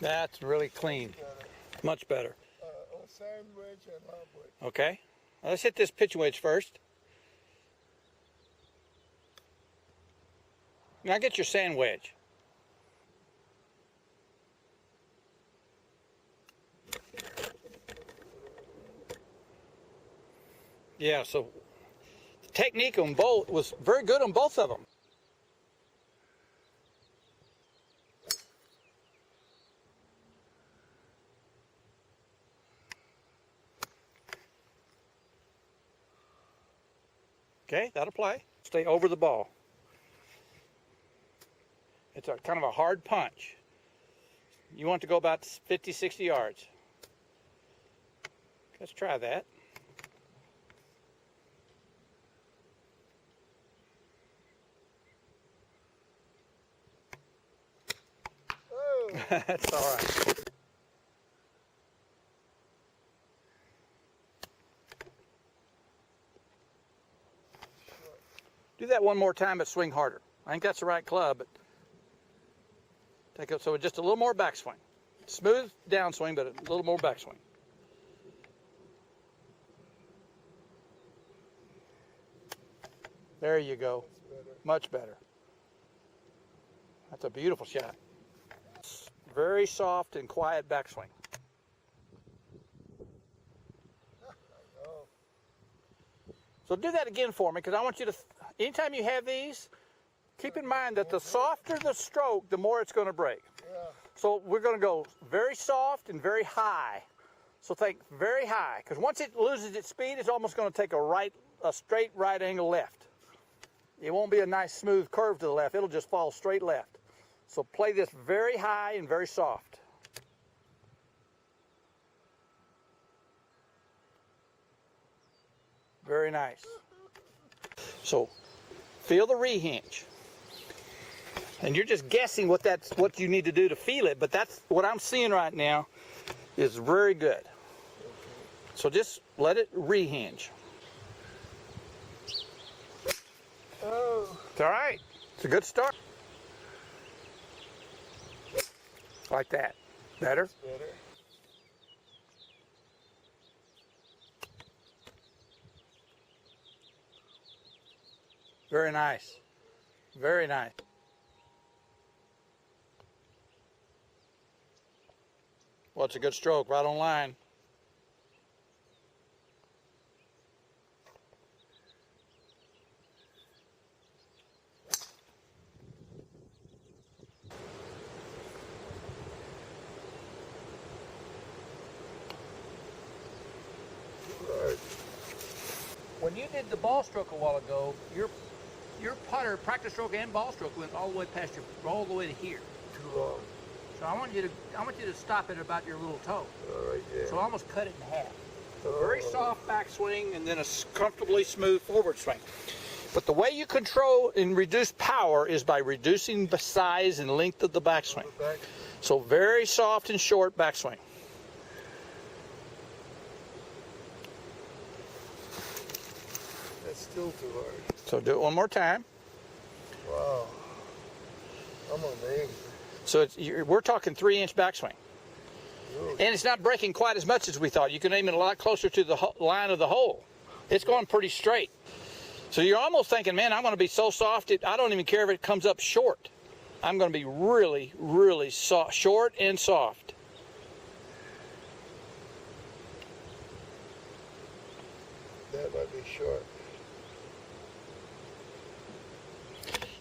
That's really clean. Much better. On sand wedge and hot wedge. Okay. Now let's hit this pitch wedge first. Now get your sand wedge. Yeah, so the technique on both was very good on both of them. Okay, that'll play. Stay over the ball. It's a kind of a hard punch. You want to go about 50, 60 yards. Let's try that. Oh. That's all right. Do that one more time, but swing harder. I think that's the right club, but take it so just a little more backswing. Smooth downswing, but a little more backswing. There you go. Much better. That's a beautiful shot. Very soft and quiet backswing. So do that again for me, because I want you to, anytime you have these, keep in mind that the softer the stroke, the more it's going to break. Yeah. So we're going to go very soft and very high. So think very high, because once it loses its speed, it's almost going to take a straight right angle left. It won't be a nice smooth curve to the left. It'll just fall straight left. So play this very high and very soft. Very nice. So feel the rehinge. And you're just guessing what you need to do to feel it, but that's what I'm seeing right now is very good. So just let it rehinge. Oh. It's all right. It's a good start. Like that. Better? Better. Very nice. Very nice. Well, it's a good stroke, right on line. When you did the ball stroke a while ago, your putter, practice stroke and ball stroke went all the way past all the way to here. Too long. So I want you to stop it about your little toe. All right, yeah. So almost cut it in half. So Oh. very soft backswing and then a comfortably smooth forward swing. But the way you control and reduce power is by reducing the size and length of the backswing. Back. So very soft and short backswing. That's still too hard. So do it one more time. Wow. I'm amazed. So we're talking 3-inch backswing. Really? And it's not breaking quite as much as we thought. You can aim it a lot closer to the line of the hole. It's going pretty straight. So you're almost thinking, man, I'm going to be so soft, I don't even care if it comes up short. I'm going to be really, really soft, short and soft. That might be short.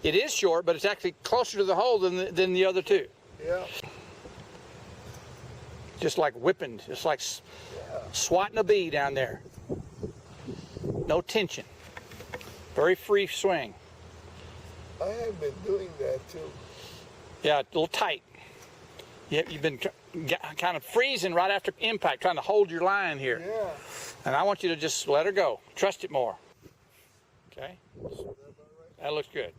It is short, but it's actually closer to the hole than the other two. Yeah. Just like whipping, just like swatting a bee down there. No tension. Very free swing. I have been doing that too. Yeah, a little tight. You've been kind of freezing right after impact, trying to hold your line here. Yeah. And I want you to just let her go. Trust it more. Okay? That looks good.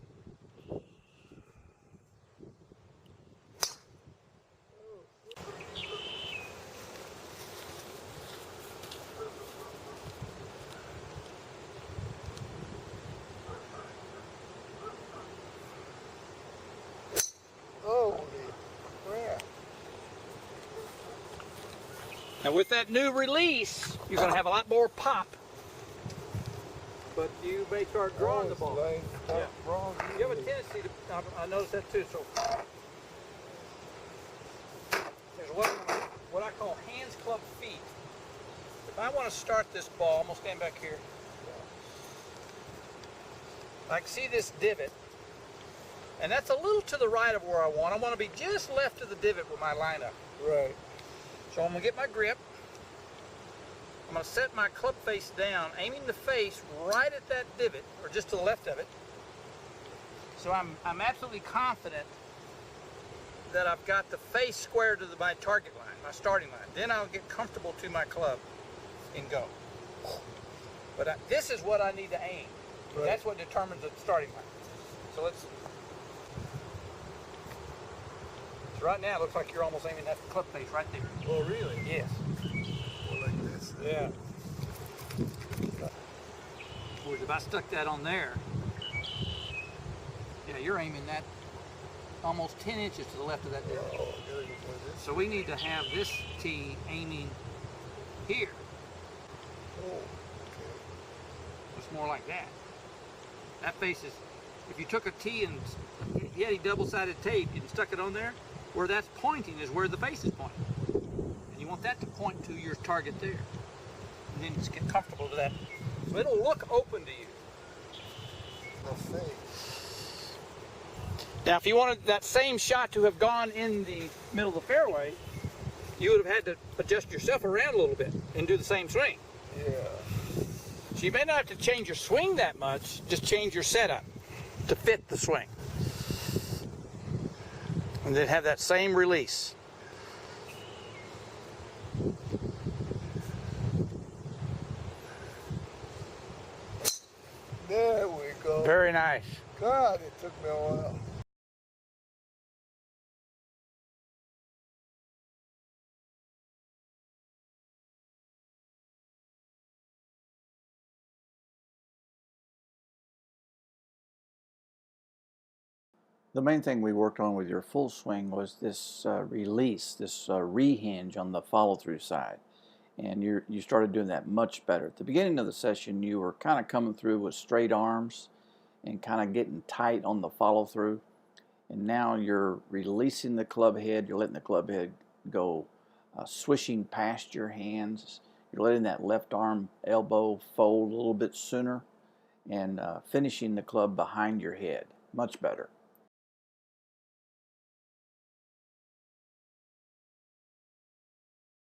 Holy crap. Now with that new release, you're going to have a lot more pop. But you may start drawing the ball. Yeah. You have a tendency to, I noticed that too, so. There's what I call hands, club, feet. If I want to start this ball, I'm going to stand back here. I can see this divot. And that's a little to the right of where I want. I want to be just left of the divot with my lineup. Right. So I'm going to get my grip. I'm going to set my club face down, aiming the face right at that divot, or just to the left of it. So I'm absolutely confident that I've got the face square to my target line, my starting line. Then I'll get comfortable to my club and go. But this is what I need to aim. Right. That's what determines the starting line. So let's. So right now it looks like you're almost aiming at the club face right there. Oh, really? Yes. Or like this? Yeah. Whereas if I stuck that on there, yeah, you're aiming that almost 10 inches to the left of that Oh, divot. I gotta go like this. So we need to have this tee aiming here. Oh, okay. It's more like that. That face is, if you took a tee and you had a double-sided tape and stuck it on there, where that's pointing is where the face is pointing. And you want that to point to your target there. And then just get comfortable to that. So it'll look open to you. The face. Now, if you wanted that same shot to have gone in the middle of the fairway, you would have had to adjust yourself around a little bit and do the same swing. Yeah. So you may not have to change your swing that much, just change your setup to fit the swing. And then have that same release. There we go. Very nice. God, it took me a while. The main thing we worked on with your full swing was this release, this rehinge on the follow-through side. And you started doing that much better. At the beginning of the session, you were kind of coming through with straight arms and kind of getting tight on the follow-through. And now you're releasing the club head. You're letting the club head go swishing past your hands. You're letting that left arm elbow fold a little bit sooner and finishing the club behind your head. Much better.